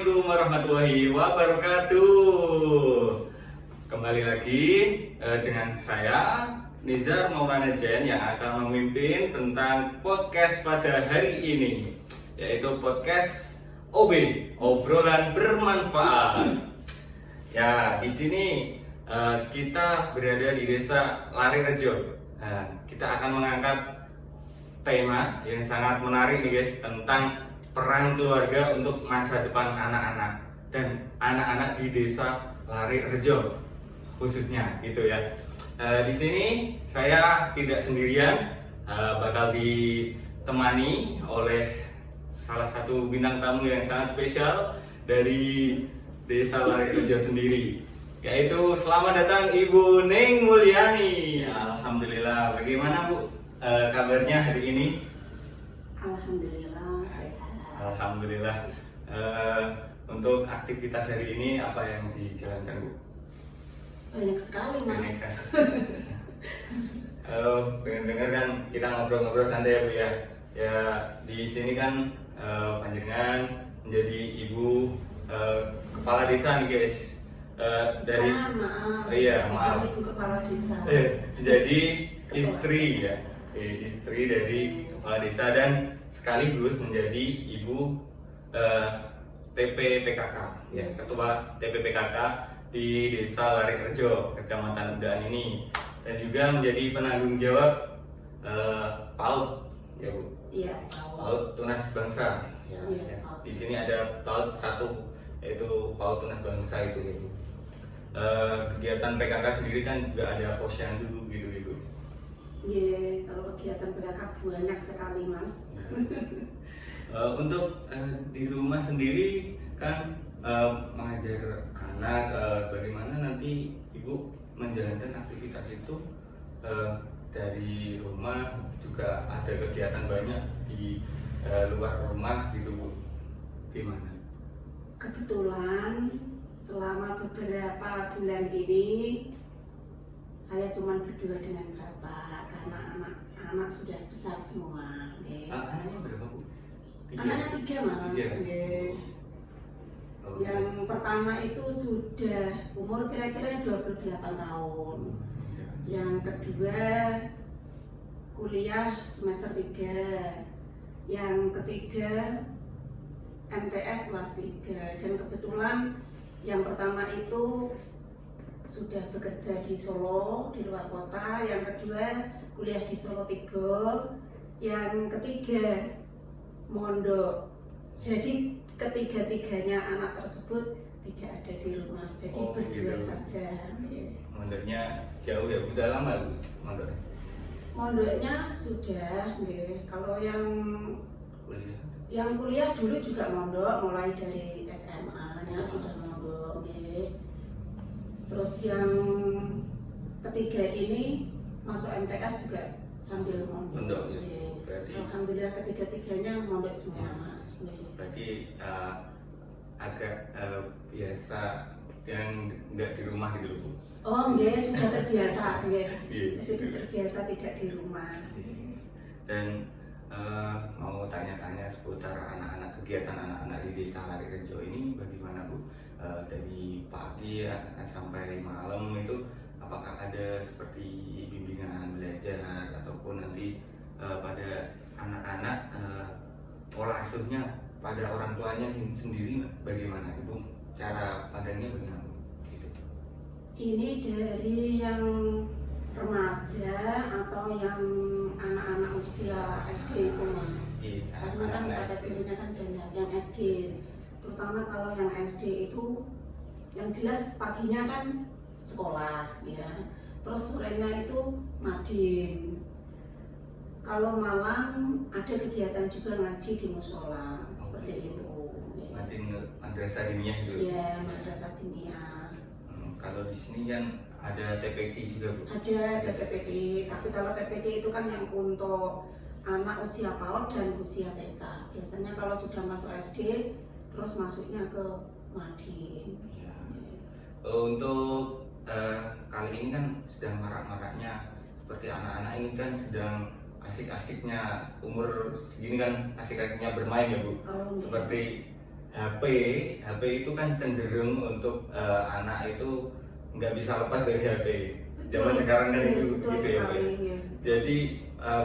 Assalamualaikum warahmatullahi wabarakatuh. Kembali lagi dengan saya Nizar Maulana Jen yang akan memimpin tentang podcast pada hari ini, yaitu podcast OB, obrolan bermanfaat. Ya, di sini kita berada di Desa Larirejo. Kita akan mengangkat tema yang sangat menarik nih guys, tentang peran keluarga untuk masa depan anak-anak dan anak-anak di Desa Larirejo khususnya gitu ya. Di sini saya tidak sendirian, bakal ditemani oleh salah satu bintang tamu yang sangat spesial dari Desa Larirejo sendiri, yaitu selamat datang Ibu Ning Mulyani. Alhamdulillah, bagaimana Bu kabarnya hari ini? Alhamdulillah sehat. Alhamdulillah. Untuk aktivitas hari ini apa yang dijalankan Bu? Banyak sekali Mas. Ini kan. Pengen denger kan kita ngobrol-ngobrol santai ya Bu ya. Ya di sini kan panjenengan menjadi ibu kepala desa nih guys. Dari maaf. Iya maaf. Ibu kepala desa. Jadi istri ya. Istri dari kepala desa dan sekaligus menjadi ibu TP PKK ya, ketua TP PKK di Desa Larirejo, Kecamatan Udaan ini, dan juga menjadi penanggung jawab PAUD ya Bu. Iya, PAUD Tunas Bangsa ya, iya, ya. PAUD. Di sini ada PAUD 1 yaitu PAUD Tunas Bangsa itu ya Bu. Kegiatan PKK sendiri kan juga ada posyandu gitu Ibu. Iya, kalau kegiatan PKK banyak sekali Mas. Untuk di rumah sendiri kan mengajar anak, bagaimana nanti Ibu menjalankan aktivitas itu dari rumah, juga ada kegiatan banyak di luar rumah gitu Bu, gimana? Kebetulan selama beberapa bulan ini saya cuma berdua dengan Bapak karena anak-anak sudah besar semua. Anaknya berapa Bu? Anaknya 3 Mas. Tiga. Oh. Yang pertama itu sudah umur kira-kira 28 tahun. Yang kedua kuliah semester 3. Yang ketiga MTS kelas 3. Dan kebetulan yang pertama itu sudah bekerja di Solo, di luar kota. Yang kedua kuliah di Solo 3. Yang ketiga mondok. Jadi ketiga-tiganya anak tersebut tidak ada di rumah, jadi berdua gitu. saja. Mondoknya jauh ya, udah lama Bu mondoknya? Mondoknya sudah, kalau yang kuliah dulu juga mondok, mulai dari SMA-nya sudah mondok. Terus yang ketiga ini masuk MTS juga sambil mondok. Berarti Alhamdulillah ketiga-tiganya mondok semua Mas. Berarti agak biasa yang nggak di rumah gitu Bu. Oh nggih, sudah terbiasa, nggih. Iya. Sudah terbiasa tidak di rumah. Dan mau tanya-tanya seputar kegiatan anak-anak di Desa Larirejo ini bagaimana Bu? Dari pagi ya sampai malam itu apakah ada seperti bimbingan belajar ataupun nanti pada anak-anak pola asuhnya pada orang tuanya sendiri bagaimana Ibu? Cara pandangnya bagaimana Bu? Gitu. Ini dari yang remaja atau yang anak-anak usia SD itu Mas. Iya, Karena kan anak-anak kategorinya kan banyak yang SD. Terutama kalau yang SD itu yang jelas paginya kan sekolah ya. Terus sorenya itu madin. Kalau malam ada kegiatan juga ngaji di musola, seperti itu. Madrasah diniyah gitu. Iya, madrasah diniyah. Kalau di sini kan ada TPK juga Bu. Ada TPK, tapi kalau TPK itu kan yang untuk anak usia PAUD dan usia TK. Biasanya kalau sudah masuk SD, terus masuknya ke madin. Ya. Untuk kali ini kan sedang marak-maraknya seperti anak-anak ini kan sedang asik-asiknya umur segini kan asik-asiknya bermain ya Bu. Oh, Seperti HP itu kan cenderung untuk anak itu nggak bisa lepas dari HP. Zaman sekarang kan itu betul gitu ya, Pak. sekali, ya. Jadi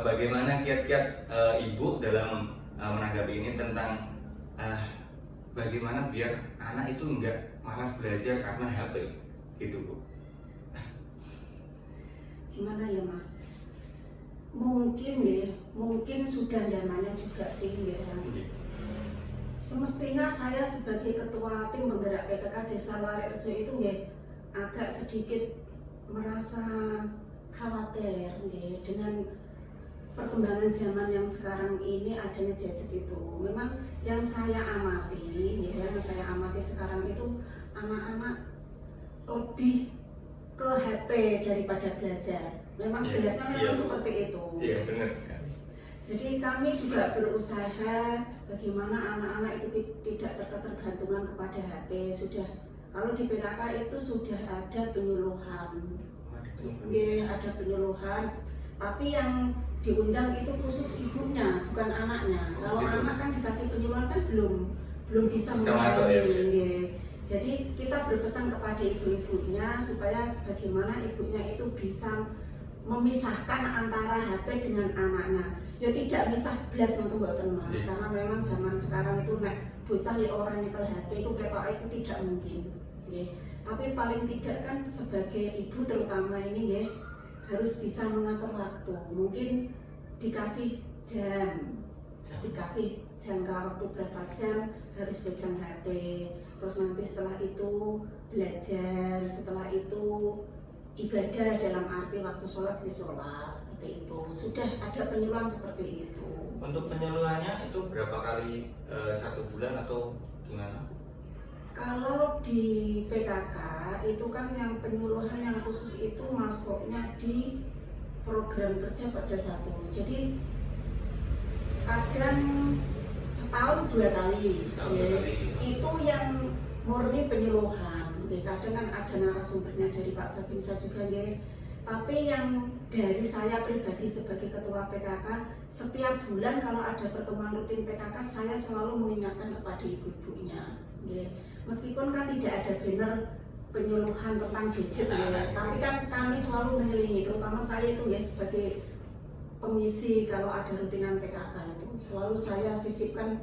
bagaimana kiat-kiat ibu dalam menanggapi ini tentang bagaimana biar anak itu nggak malas belajar karena HP gitu, Bu? Gimana ya Mas? Mungkin sudah zamannya juga sih ya. Semestinya saya sebagai ketua tim penggerak PKK Desa Warerejo itu agak sedikit merasa khawatir dengan perkembangan zaman yang sekarang ini adanya gadget itu. Memang yang saya amati sekarang itu anak-anak lebih ke HP daripada belajar. Memang jelasnya memang seperti itu. Iya, benar. Jadi kami juga berusaha bagaimana anak-anak itu tidak tergantungan kepada HP. Kalau di PKK itu sudah ada penyuluhan. Ada penyuluhan, tapi yang diundang itu khusus ibunya, bukan anaknya. Kalau anak kan dikasih penyuluhan kan belum bisa masuk ya. Jadi kita berpesan kepada ibu-ibunya supaya bagaimana ibunya itu bisa memisahkan antara HP dengan anaknya. Ya tidak misah belas untuk mboten Mas, karena memang zaman sekarang itu bocah orang nyekel HP itu ketok itu tidak mungkin. Tapi paling tidak kan sebagai ibu terutama ini harus bisa mengatur waktu. Mungkin dikasih dikasih jangka waktu berapa jam harus pegang HP. Terus nanti setelah itu belajar, setelah itu ibadah dalam arti waktu sholat seperti itu. Sudah ada penyuluhan seperti itu. Untuk penyuluhannya itu berapa kali 1 bulan atau gimana? Kalau di PKK itu kan yang penyuluhan yang khusus itu masuknya di program kerja Pokja 1. Jadi kadang setahun 2 kali. Itu yang murni penyuluhan. Kadang kan ada narasumbernya dari Pak Babinsa juga Tapi yang dari saya pribadi sebagai ketua PKK, setiap bulan kalau ada pertemuan rutin PKK saya selalu mengingatkan kepada ibu-ibunya. Meskipun kan tidak ada banner penyuluhan tentang gadget tapi kan kami selalu menyelingi, terutama saya itu sebagai pengisi kalau ada rutinan PKK itu selalu saya sisipkan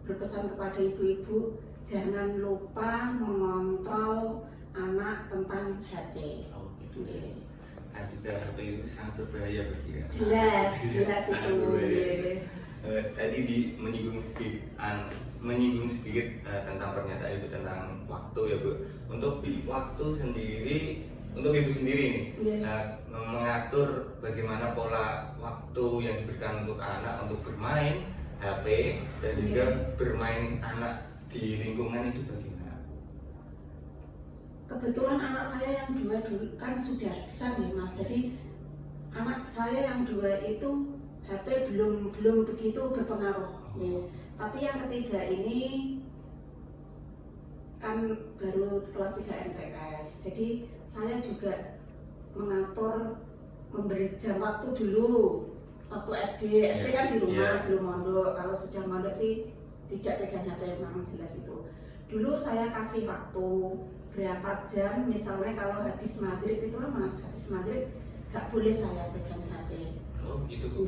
berpesan kepada ibu-ibu jangan lupa mengontrol anak tentang HP. Kan juga HP itu sangat berbahaya bagi anak. Jelas itu. Tadi menyinggung sedikit tentang pernyataan ibu tentang waktu ya Bu. Untuk waktu sendiri, untuk ibu sendiri nih, mengatur bagaimana pola waktu yang diberikan untuk anak untuk bermain HP dan juga bermain anak di lingkungan itu bagaimana? Kebetulan anak saya yang 2 dulu kan sudah besar Mas. Jadi anak saya yang 2 itu HP belum begitu berpengaruh. Tapi yang ketiga ini kan baru kelas 3 MTS. Jadi saya juga mengatur memberi jam waktu dulu. Waktu SD kan di rumah belum mondok. Kalau sudah mondok sih tidak pegang HP, memang jelas itu. Dulu saya kasih waktu berapa jam, misalnya kalau habis maghrib itu Mas, habis maghrib gak boleh saya pegang HP. Oh gitu.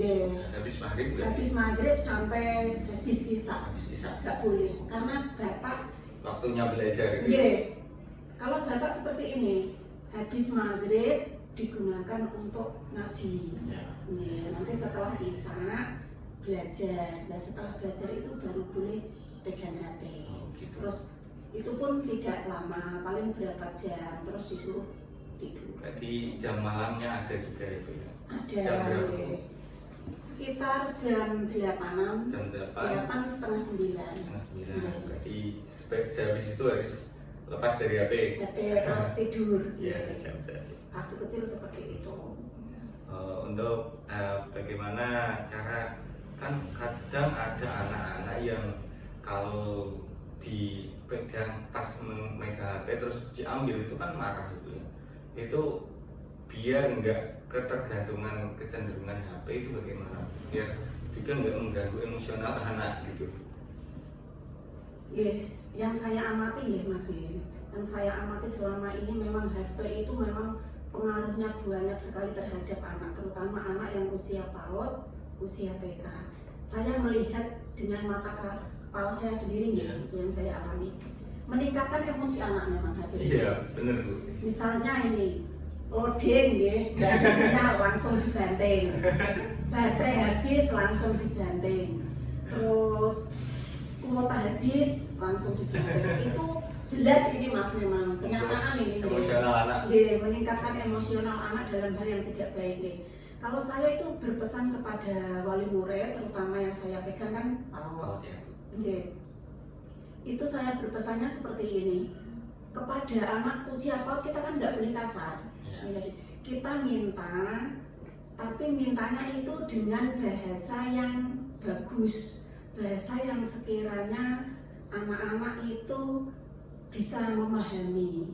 Habis maghrib sampai habis isya gak boleh, karena bapak waktunya belajar. Kalau bapak seperti ini, habis maghrib digunakan untuk ngaji. Nanti setelah isya belajar. Nah setelah belajar itu baru boleh pegang HP. Terus itu pun tidak lama, paling berapa jam, terus disuruh tidur. Berarti jam malamnya ada juga itu ya? Ada, sekitar jam 8-an. Jam 8? 8 setengah 9. Berarti sehabis itu harus lepas dari HP? HP terus tidur. Siap. Waktu kecil seperti itu. Untuk bagaimana cara, kan kadang ada anak-anak yang kalau dipegang pas memegang HP terus diambil itu kan marah gitu ya. Itu biar nggak ketergantungan kecenderungan HP itu bagaimana? Biar juga nggak mengganggu emosional anak gitu. Yang saya amati Mas yang saya amati selama ini memang HP itu memang pengaruhnya banyak sekali terhadap anak, terutama anak yang usia PAUD, usia TK. Saya melihat dengan mata kepala saya sendiri yang saya alami, meningkatkan emosi anak memang HP. Iya, benar Bu. Misalnya ini loading baterainya langsung dibanting, baterai habis langsung dibanting, terus kuota habis langsung dibanting. Itu jelas ini Mas, memang kenyataan ini emosional anak. Meningkatkan emosional anak dalam hal yang tidak baik. Kalau saya itu berpesan kepada wali murid, terutama yang saya pegang kan PAUD. Itu saya berpesannya seperti ini. Kepada anak usia PAUD kita kan nggak boleh kasar. Kita minta, tapi mintanya itu dengan bahasa yang bagus, bahasa yang sekiranya anak-anak itu bisa memahami.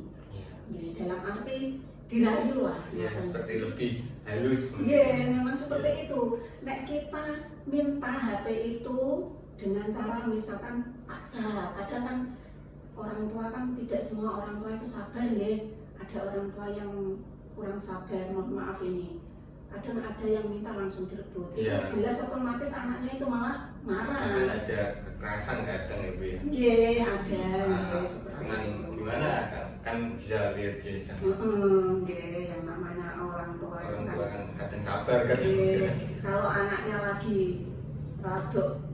Dalam arti dirayu lah. Seperti lebih halus. Memang seperti itu. Nek kita minta HP itu dengan cara misalkan paksa, kadang kan orang tua kan tidak semua orang tua itu sabar ada orang tua yang kurang sabar, mohon maaf ini. Kadang ada yang minta langsung direbut. Itu jelas otomatis anaknya itu malah marah. Ada kekerasan kadang ya Bu ya. Ada seperti itu. Gimana kan bisa lihat biasa. Yang namanya orang tua kan kadang sabar kan. Kalau anaknya lagi raduk,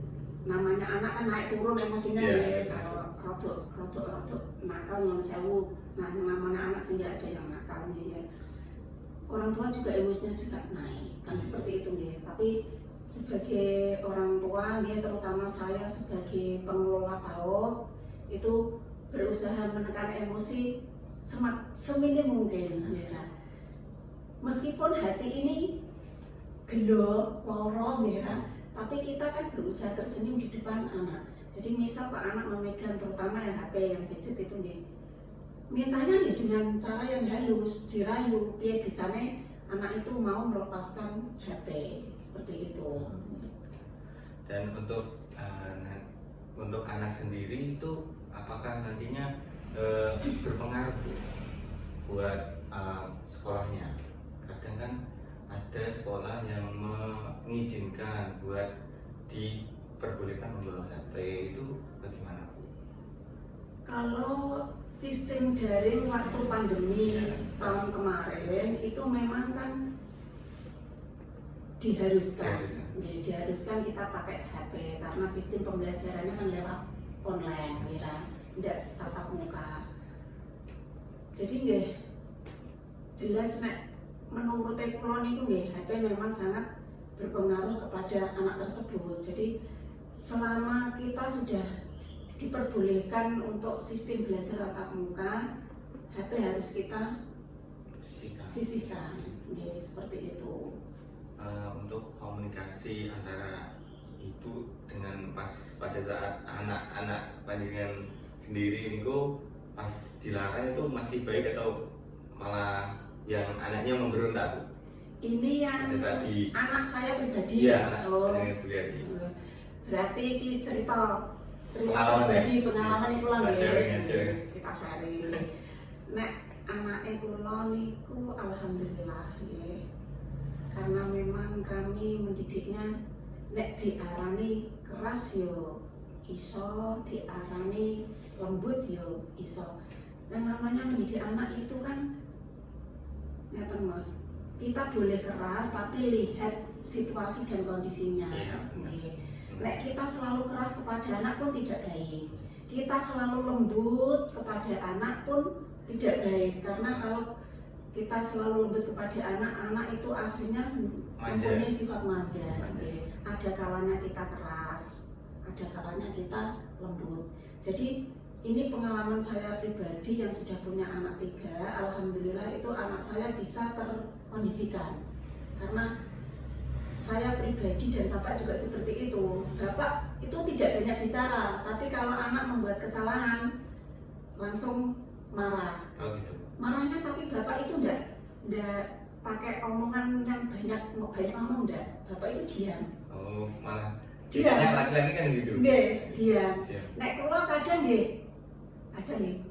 namanya anak kan naik turun emosinya kalau rodok nakal nyuwun sewu. Nah, yang namanya anak sih nggak ada yang nakal orang tua juga emosinya juga naik kan seperti itu Tapi sebagai orang tua terutama saya sebagai pengelola PAUD itu berusaha menekan emosi seminim mungkin Meskipun hati ini gelo, loro tapi kita kan berusaha tersenyum di depan anak. Jadi misal Pak anak memegang terutama yang HP yang gadget itu mintanya dengan cara yang halus, dirayu, biar bisanya anak itu mau melepaskan HP seperti itu. Dan untuk anak sendiri itu apakah nantinya berpengaruh buat sekolahnya? Kadang kan ada sekolah yang mengizinkan buat diperbolehkan membawa HP, itu bagaimana Bu? Kalau sistem daring waktu pandemi tahun kemarin itu memang kan diharuskan kita pakai HP karena sistem pembelajarannya kan lewat online tidak tatap muka. Jadi jelas menurut kula niku HP memang sangat berpengaruh kepada anak tersebut. Jadi selama kita sudah diperbolehkan untuk sistem belajar tatap muka, HP harus kita sisihkan. Seperti itu. Untuk komunikasi antara ibu dengan pada saat anak-anak panjenengan sendiri ini pas dilarang itu masih baik atau malah yang anaknya memberontak Bu? Ini yang anak saya pribadi. Berarti ini cerita pribadi, pengalaman itu lah kita sharing. Nek anake kula niku alhamdulillah karena memang kami mendidiknya nek diarani keras iso, diarani lembut iso. Yang namanya mendidik anak itu kan ngeten Mas, kita boleh keras tapi lihat situasi dan kondisinya. Nek kita selalu keras kepada anak pun tidak baik. Kita selalu lembut kepada anak pun tidak baik, karena kalau kita selalu lembut kepada anak itu akhirnya mempunyai sifat manja. Ada kalanya kita keras, ada kalanya kita lembut. Jadi ini pengalaman saya pribadi yang sudah punya anak 3, alhamdulillah itu anak saya bisa terkondisikan. Karena saya pribadi dan Bapak juga seperti itu. Bapak itu tidak banyak bicara, tapi kalau anak membuat kesalahan langsung marah. Marahnya tapi Bapak itu enggak pakai omongan yang banyak ngomong enggak. Bapak itu diam. Malah biasanya laki-laki kan gitu. Nggih, diam. Iya. Nek kula kadang nggih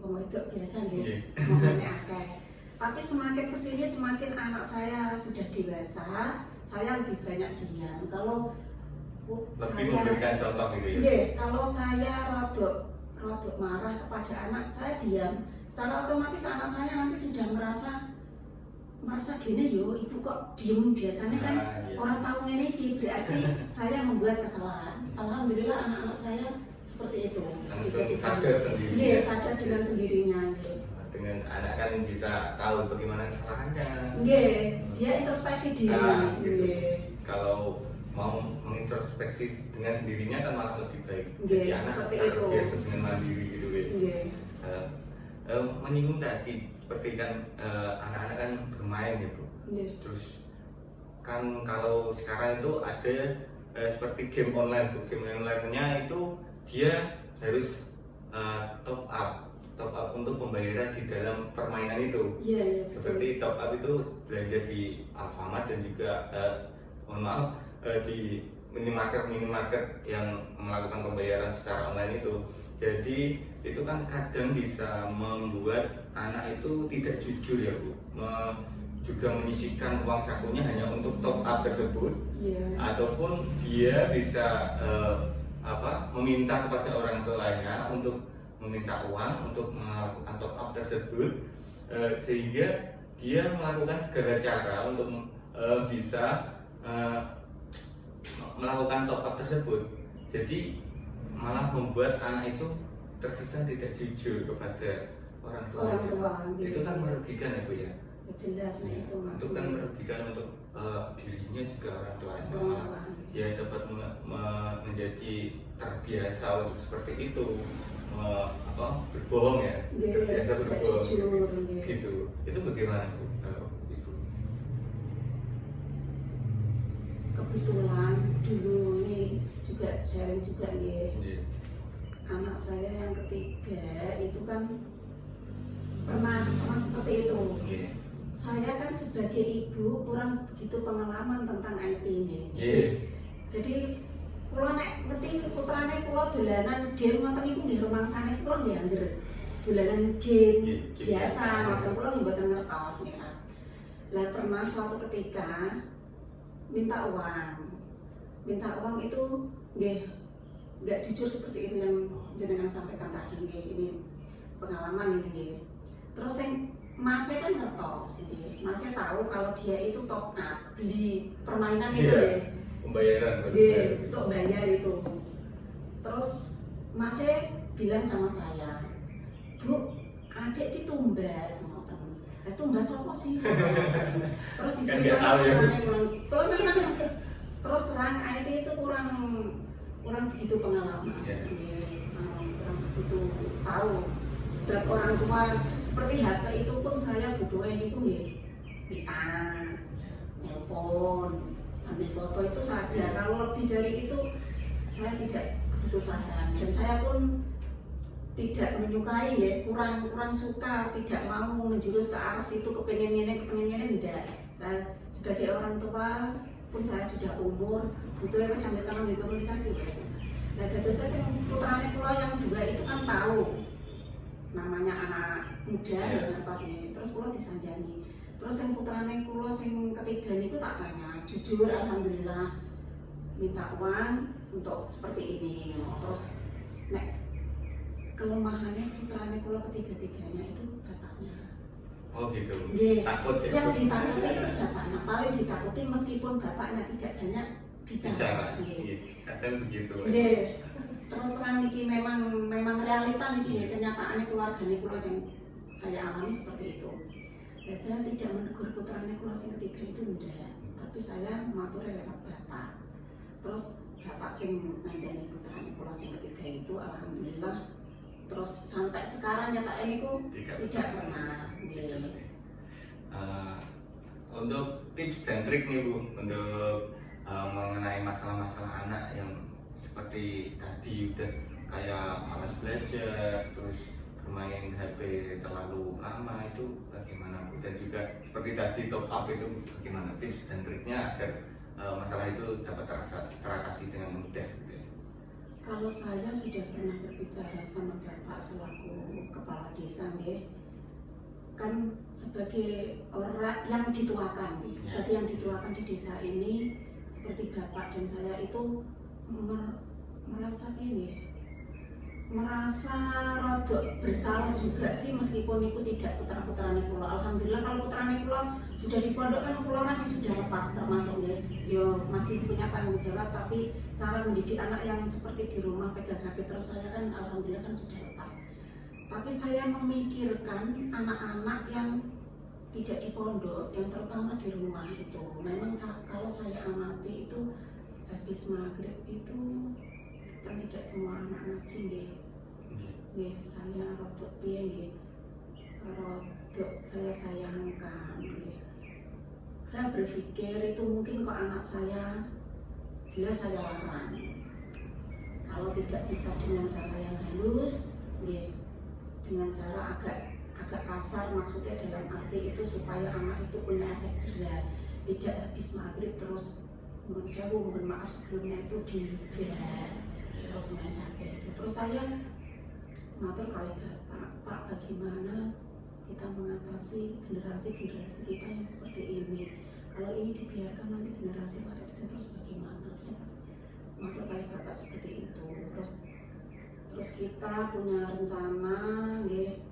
wong wedok biasa nggih Iya. ngomongnya akeh. Tapi semakin kesini semakin anak saya sudah dewasa, saya lebih banyak diam. Kalau Lebih memberikan contoh gitu ya. nggih, kalau saya rodok marah kepada anak, saya diam. Secara otomatis anak saya nanti sudah merasa gini yo, ibu kok diem, biasanya kan Iya. orang tahu ini berarti saya membuat kesalahan. Alhamdulillah anak-anak saya seperti itu. Langsung sadar sendiri. Iya, sadar dengan sendirinya. Nggih. Dengan anak kan bisa tahu bagaimana kesalahannya. Nggih, dia introspeksi diri. Nah, gitu. Nggih. Kalau mau mengintrospeksi dengan sendirinya kan malah lebih baik. Nggih, Jadi anak seperti harus itu. biasa dengan mandiri gitu ya. Nggih. Menyinggung tadi seperti kan anak-anak kan bermain ya Bu. Nggih. Terus kan kalau sekarang itu ada seperti game online Bu. Game online-nya itu dia harus top up untuk pembayaran di dalam permainan itu. Iya, iya. betul. Seperti top up itu belanja di Alfamart dan juga mohon maaf di minimarket yang melakukan pembayaran secara online itu. Jadi itu kan kadang bisa membuat anak itu tidak jujur ya Bu, juga menyisihkan uang sakunya hanya untuk top up tersebut, Iya. ataupun dia bisa meminta kepada orang tuanya untuk meminta uang untuk melakukan top up tersebut, sehingga dia melakukan segala cara untuk bisa melakukan top up tersebut. Jadi malah membuat anak itu terkesan tidak jujur kepada orang tua. Orang tua, gitu. Itu kan merugikan ya Bu ya. Ya, jelas, nah itu Itu kan maksudnya. merugikan untuk dirinya juga orang tuanya. Orang Malah tua. dia dapat menjadi terbiasa untuk seperti itu, berbohong ya, Nggih, terbiasa tidak berbohong jujur, nggih. gitu. Itu bagaimana Bu? Kalau Ibu? Kebetulan dulu ini juga sharing juga nggih. Iya. Anak saya yang ketiga itu kan pernah seperti itu. Iya. Saya kan sebagai ibu kurang begitu pengalaman tentang IT nggih. Iya. Jadi kula nek ngerti putrane kula dolanan game ngoten niku nggih rumangsane kula nggih angger dolanan game Game biasa biasa. ngoten kula nggih mboten ngertos nggih. Lah pernah suatu ketika minta uang itu nggih nggak jujur seperti itu yang jenengan sampaikan tadi nggih, ini pengalaman ini nggih. Terus yang masnya kan ngertos ini, masnya tahu kalau dia itu top up beli permainan itu Iya. nggih. Pembayaran Nggih, untuk bayar itu. Terus masnya bilang sama saya, Bu, adik ditumbas ngoten. Lah tumbas apa sih? Terus Kan nggak tahu ya. Kalau memang terus terang IT itu kurang begitu pengalaman. Iya. Nggih, kurang begitu tahu. Sebab orang tua seperti HP itu pun saya butuhnya itu nggih. WA, nelpon, ambil foto itu saja. Kalau lebih dari itu saya tidak begitu paham dan saya pun tidak menyukai ya, kurang suka, tidak mau menjurus ke arah situ, kepengen ini enggak. Saya sebagai orang tua pun saya sudah umur, butuhnya wis sambil tanam di komunikasi wis. Nah, dados saya sing putrane kula yang dua itu kan tahu namanya anak muda Ya. ya ngertos ini. Terus kula disanjani. Terus yang putrane kula sing ketiga niku tak tanya, jujur alhamdulillah minta uang untuk seperti ini. Terus nek kelemahannya putrane kula ketiga-tiganya itu bapaknya. Oh gitu. Nggih. Takut ya. Yang ditakuti itu bapaknya, paling ditakuti meskipun bapaknya tidak banyak bicara. Bicara. Nggih. Iya. Kadang begitu. Nggih. Terus terang niki memang realita niki ya, kenyataannya keluarganya kula yang saya alami seperti itu. Ya saya tidak menegur putrane kula sing ketiga itu ndak, tapi saya matur lewat bapak. Terus bapak sing ngandani putrane kula sing ketiga itu alhamdulillah terus sampai sekarang nyata niku tidak pernah. Nggih. Untuk tips dan trik nih Bu untuk mengenai masalah-masalah anak yang seperti tadi udah kayak malas belajar, terus bermain HP terlalu lama itu bagaimana Bu? Dan juga seperti tadi top up itu bagaimana tips dan triknya agar masalah itu dapat teratasi dengan mudah gitu ya? Kalau saya sudah pernah berbicara sama Bapak selaku kepala desa, nggih, kan sebagai orang yang dituakan, nih, sebagai yang dituakan di desa ini, seperti Bapak dan saya itu merasa ini, merasa rodok bersalah juga sih, meskipun itu tidak putra-putrane kula. Alhamdulillah kalau putrane kula sudah di pondok kan kula kan sudah lepas termasuk ya. Yo masih punya tanggung jawab, tapi cara mendidik anak yang seperti di rumah pegang HP terus saya kan alhamdulillah kan sudah lepas. Tapi saya memikirkan anak-anak yang tidak di pondok, yang terutama di rumah itu. Memang kalau saya amati itu habis maghrib itu kan tidak semua anak ngaji nggih. Nggih, saya rodok piye nggih. Rodok saya sayangkan nggih. Saya berpikir itu mungkin kok anak saya jelas saya larang. Kalau tidak bisa dengan cara yang halus, nggih, dengan cara agak kasar, maksudnya dalam arti itu supaya anak itu punya efek jerah, tidak habis maghrib terus mohon maaf sebelumnya itu dibela terus main HP itu. Terus saya matur kali Bapak, Pak, bagaimana kita mengatasi generasi kita yang seperti ini? Kalau ini dibiarkan nanti generasi pada terus bagaimana? Saya matur kali Bapak seperti itu. Terus kita punya rencana, nggih,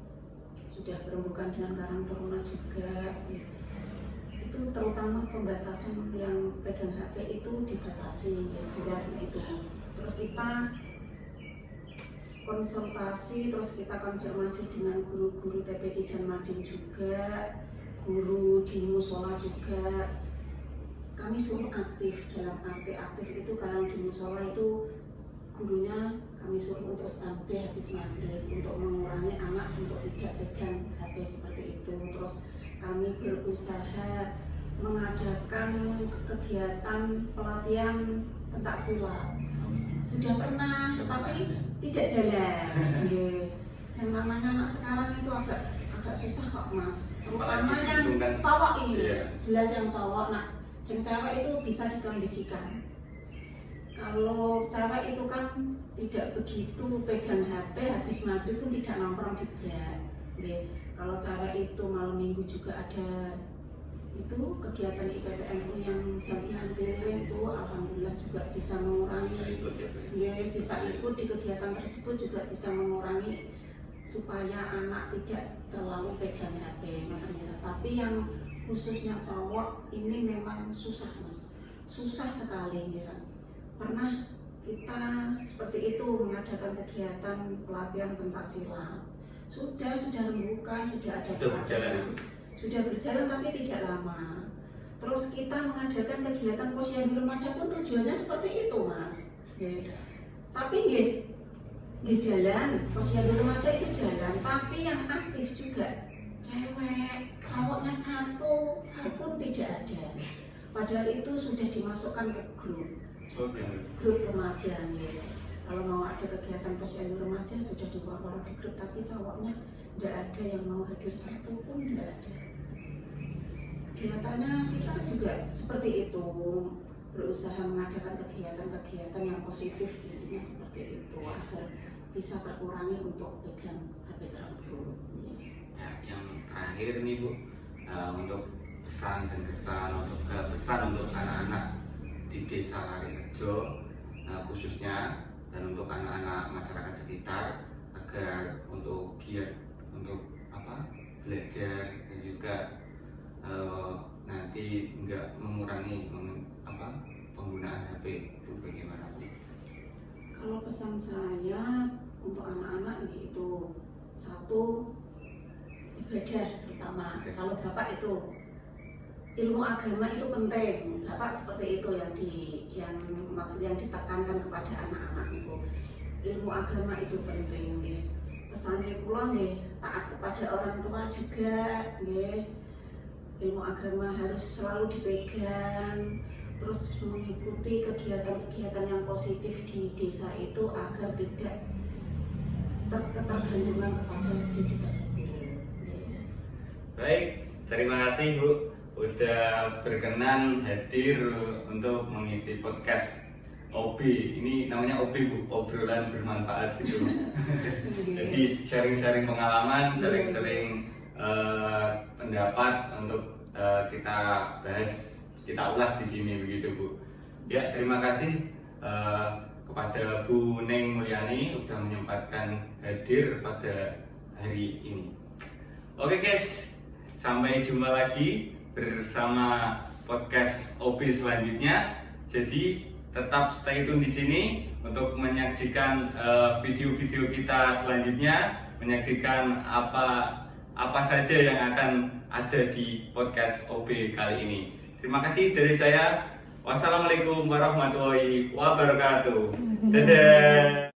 sudah berembukan dengan Karang Taruna juga. Itu terutama pembatasan yang pegang HP itu dibatasi, ya jelas itu. Terus kita konsultasi, terus kita konfirmasi dengan guru-guru TPQ dan Madin juga, guru di musola juga. Kami suruh aktif, dalam arti aktif itu kalau di musola itu gurunya kami suruh untuk standby habis maghrib untuk mengurangi anak untuk tidak pegang HP seperti itu. Terus kami berusaha mengadakan kegiatan pelatihan pencak silat. Sudah pernah, tapi tidak jalan. Yang namanya anak sekarang itu agak susah kok Mas. Terutama yang cowok ini, jelas yang cowok. Nah, yang cewek itu bisa dikondisikan. Kalau cewek itu kan tidak begitu pegang HP, habis maghrib pun tidak nongkrong di bar. Kalau cewek itu malam minggu juga ada itu kegiatan IPPNU yang jamiah keliling itu alhamdulillah juga bisa mengurangi, bisa ikut di kegiatan tersebut juga bisa mengurangi supaya anak tidak terlalu pegang HP. Tapi yang khususnya cowok ini memang susah Mas, susah sekali ya. Pernah kita seperti itu mengadakan kegiatan pelatihan pencaksilat, sudah rembukan, sudah ada pelatihan, sudah berjalan tapi tidak lama. Terus kita mengadakan kegiatan posyandu remaja pun tujuannya seperti itu Mas. Tapi nggih jalan, posyandu remaja itu jalan, tapi yang aktif juga cewek, cowoknya satu pun tidak ada. Padahal itu sudah dimasukkan ke grup remaja ya. Kalau mau ada kegiatan posyandu remaja sudah diwar-war di grup, tapi cowoknya tidak ada yang mau hadir satu pun tidak ada. Kegiatannya kita juga seperti itu, berusaha mengadakan kegiatan-kegiatan yang positif, intinya seperti itu agar bisa terkurangi untuk pegang HP tersebut. Ya, yang terakhir nih Bu, untuk pesan dan kesan untuk anak-anak di Desa Larirejo khususnya, dan untuk anak-anak masyarakat sekitar agar untuk giat untuk belajar dan juga nanti enggak mengurangi penggunaan HP itu bagaimana Bu? Kalau pesan saya untuk anak-anak itu satu, ibadah terutama. Kalau Bapak itu ilmu agama itu penting, Bapak seperti itu yang maksudnya yang ditekankan kepada anak-anak itu. Ilmu agama itu penting nggih. Pesannya kula nggih, taat kepada orang tua juga nggih. Ilmu agama harus selalu dipegang, terus mengikuti kegiatan-kegiatan yang positif di desa itu agar tidak ketergantungan kepada gadget tersebut. Baik, terima kasih Bu udah berkenan hadir untuk mengisi podcast OB. Ini namanya OB Bu, obrolan bermanfaat gitu. Jadi sharing-sharing pengalaman, sharing-sharing pendapat untuk kita bahas, kita ulas di sini begitu Bu. Ya, terima kasih kepada Bu Neng Mulyani udah menyempatkan hadir pada hari ini. Oke guys, sampai jumpa lagi bersama podcast OB selanjutnya. Jadi tetap stay tune di sini untuk menyaksikan video-video kita selanjutnya, menyaksikan apa saja yang akan ada di podcast OB kali ini. Terima kasih dari saya. Wassalamualaikum warahmatullahi wabarakatuh. Dadah.